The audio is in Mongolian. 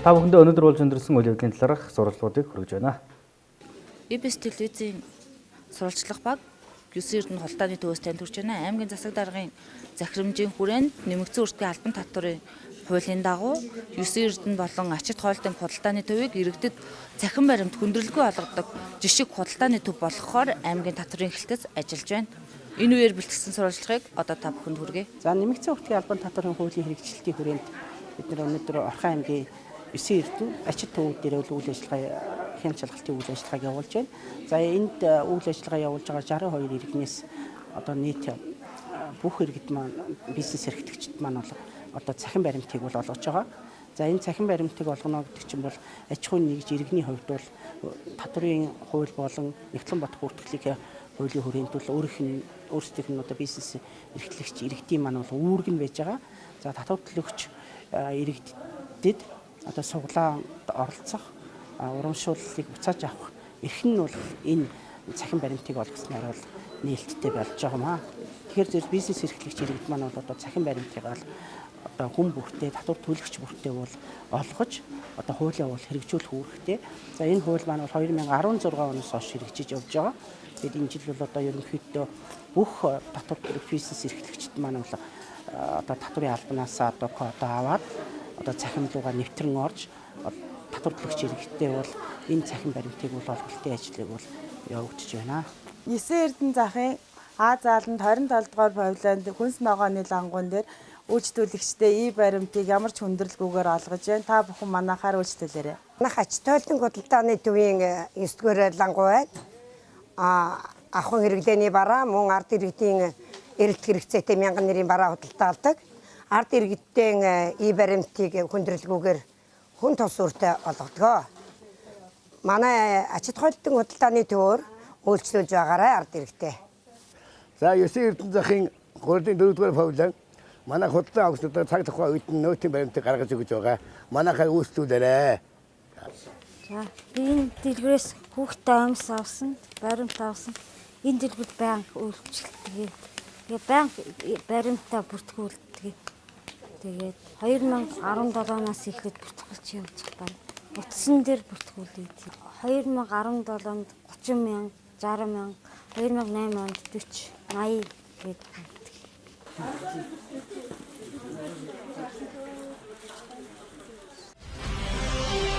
Та бүхэндээ өнөөдөр болж өндөрлсөн үйл явдлын талаарх сурвалжлуудыг хүргэж байна. ИБС телевизийн сурвалжлах баг 9 Эрдэнэ хултааны төвөөс танд хүрч байна. Аймгийн засаг даргын захирамжийн хүрээнд нэмэгдсэн үртгийн албан татварын хуулийн дагуу 9 Эрдэнэ болон ачит хоолтын худалдааны төвийг иргэдэд цахим баримт хүндрэлгүй олгодог жишг худалдааны төв болгохоор аймгийн татварын эхлэлтэд ажиллаж байна. Энэ үеэр бэлтгэсэн сурвалжлагыг одоо та бүхэнд хүргэе. За нэмэгдсэн үртгийн албан татварын хуулийн хэрэгжилтийн хүрээнд бид өнөөдөр Орхон аймгийн 9 Эрдэнэ ачит төвүүд дээр үйл ажиллагаа хяналт шалгалтын үйл ажиллагааг явуулж байна. За энд үйл ажиллагаа явуулж байгаа 62 иргэнээс одоо нийт бүх иргэд маань бизнес эрхлэгчид маань бол одоо цахим баримтыг бол олгож байгаа. За энэ цахим баримтыг олгоно гэдэг чинь бол аж ахуйн нэгж иргэний хувьд бол татварын хууль болон нэгтлэн бодох бүртгэлийг хуулийн хүрээнд бол өөрсдийнх нь одоо бизнес эрхлэгч иргэдийн маань бол үүрэг нь байж байгаа. За татвар төлөгч иргэдэд одоо суглаанд оролцох урамшууллыг буцааж авах эрх нь бол энэ цахим баримтыг олгосноор бол нээлттэй болж байгаа маа. Тэгэхээр зөв бизнес эрхлэгч иргэд маань бол одоо цахим баримтыг одоо хүн бүртээ татвар төлөгч бүртээ бол олгож одоо хуулиа бол хэрэгжүүлэх үүрэгтэй. За энэ хууль маань бол 2016 оноос хойш хэрэгжиж явж байгаа. Тэгээд энэ жил бол одоо ерөнхийдөө бүх татвар төлөх бизнес эрхлэгчид маань бол одоо татварын албанаас одоо код аваад одоо цахим руугаа нэвтрэн орж татвар төлөгч иргэдтэй бол энэ цахим баримтыг бол олголтын ажлыг бол явагдаж байна. 9 Эрдэнэ захын А зааланд 27 дугаар павильонд хүнс ногооны лангуун дээр үйлчлүүлэгчдээ баримтыг ямар ч хүндрэлгүйгээр олгож байна. Та бүхэн манайхаар үйлчлүүлээрэй. Манайх ачит хоолтын худалдааны төвийн 9-р лангуу байна. Ахын хэрэглээний бараа мөн ард иргэдийн эрэлт хэрэгцээтэй 1000 нэрийн бараа худалдаалдаг. Ард иргэдийн баримтыг хүндрэлгүйгээр хүн тус үртэй олгодог. Манай ачит хоолтын худалдааны төвөөр үйлчлүүлж байгаарай ард иргэдээ. За 9 Эрдэнэ захын 3-4-р павильон манай худалдан авагчдад цаг тухайн үед нөөтийн баримтыг гаргаж өгч байгаа. Манайхаар үйлчлүүлээрэй. За би энэ дэлгүүрээс хүүхдээ амьс авсан, баримт авсан. Энэ дэлгүүрт банк үйлчлэлтгээ. Тэгээ банк баримтаа бүртгүүлдэг. Тэгээд 2017-оноос эхлээд бүртгүүлж явж байна. Утсан дээр бүртгүүлээд 2017 онд 30,000, 60,000, 2008 онд 40, 80 гэдэг.